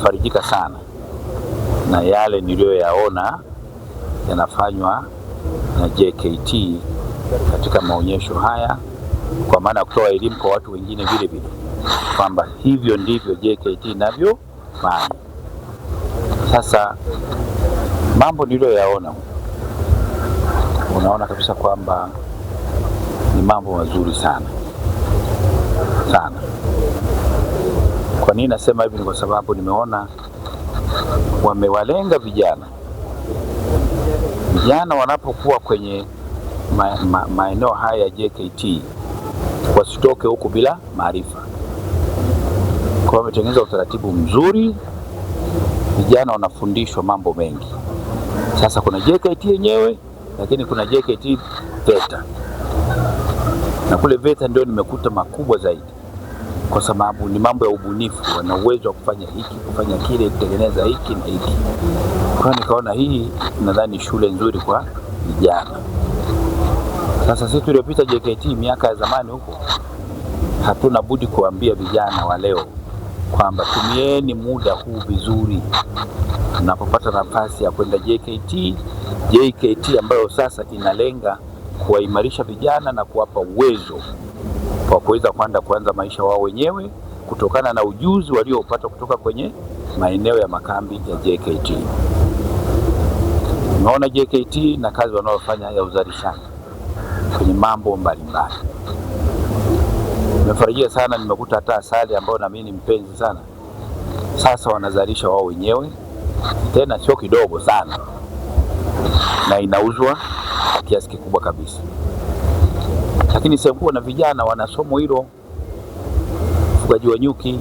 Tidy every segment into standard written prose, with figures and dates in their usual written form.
nimefarijika sana na yale niliyoyaona yanafanywa na JKT katika maonyesho haya, kwa maana ya kutoa elimu kwa watu wengine vile vile kwamba hivyo ndivyo JKT inavyofanya. Sasa mambo niliyoyaona, unaona kabisa kwamba ni mambo mazuri sana sana. Kwa nini nasema hivi? Ni kwa sababu nimeona wamewalenga vijana. Vijana wanapokuwa kwenye maeneo haya ya JKT wasitoke huku bila maarifa. Kwa wametengeneza utaratibu mzuri, vijana wanafundishwa mambo mengi. Sasa kuna JKT yenyewe, lakini kuna JKT VETA, na kule VETA ndio nimekuta makubwa zaidi, kwa sababu ni mambo ya ubunifu. Wana uwezo wa kufanya hiki, kufanya kile, kutengeneza hiki na hiki. Kwa nikaona hii nadhani shule nzuri kwa vijana. Sasa sisi tuliopita JKT miaka ya zamani huko, hatuna budi kuambia vijana wa leo kwamba tumieni muda huu vizuri. Tunapopata nafasi ya kwenda JKT ambayo sasa inalenga kuwaimarisha vijana na kuwapa uwezo wa kuweza kuanza maisha wao wenyewe kutokana na ujuzi waliopata kutoka kwenye maeneo ya makambi ya JKT. Naona JKT na kazi wanayofanya ya uzalishaji kwenye mambo mbalimbali. Nimefarijika sana, nimekuta hata asali ambayo na mimi ni mpenzi sana, sasa wanazalisha wao wenyewe, tena sio kidogo sana, na inauzwa kwa kiasi kikubwa kabisa. Lakini sehemu na vijana wanasomo hilo, ufugaji wa nyuki,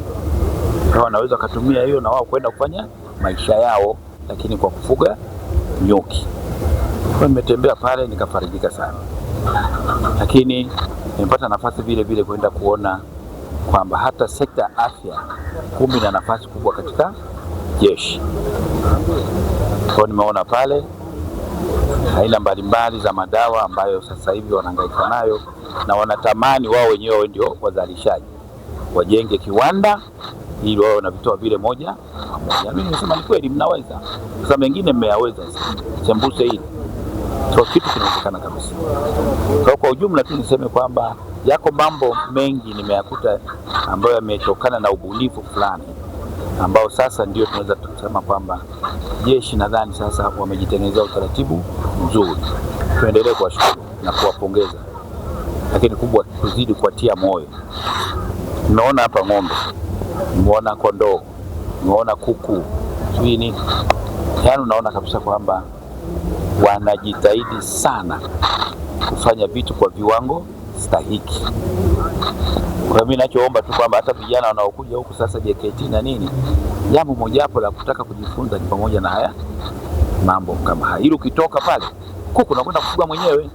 na wanaweza kutumia hiyo na wao kwenda kufanya maisha yao, lakini kwa kufuga nyuki. Kwa nimetembea pale nikafarijika sana. Lakini nimepata nafasi vile vile kwenda kuona kwamba hata sekta ya afya kumbe ina nafasi kubwa katika jeshi. Kwa nimeona pale aina mbalimbali za madawa ambayo sasa hivi wanahangaika nayo, na wanatamani wao wenyewe ndio wazalishaji, wajenge kiwanda ili wao wanavitoa vile moja moja. Mimi nimesema ni kweli mnaweza, sasa mengine mmeyaweza, sembuse hili so kitu kinawezekana kabisa. Kwa ujumla tu niseme kwamba yako mambo mengi nimeyakuta ambayo yametokana na ubunifu fulani, ambao sasa ndio tunaweza kusema kwamba jeshi nadhani sasa wamejitengenezea utaratibu mzuri. Tuendelee kuwashukuru na kuwapongeza, lakini kubwa tuzidi kuwatia moyo. Nimeona hapa ng'ombe, nimeona kondoo, nimeona kuku, swini. Yaani unaona kabisa kwamba wanajitahidi sana kufanya vitu kwa viwango stahiki. Kwa mimi ninachoomba tu kwamba hata vijana wanaokuja huku sasa JKT na nini, jambo mojawapo la kutaka kujifunza ni pamoja na haya mambo kama haya. Ili ukitoka pale kuku unakwenda kufuga mwenyewe.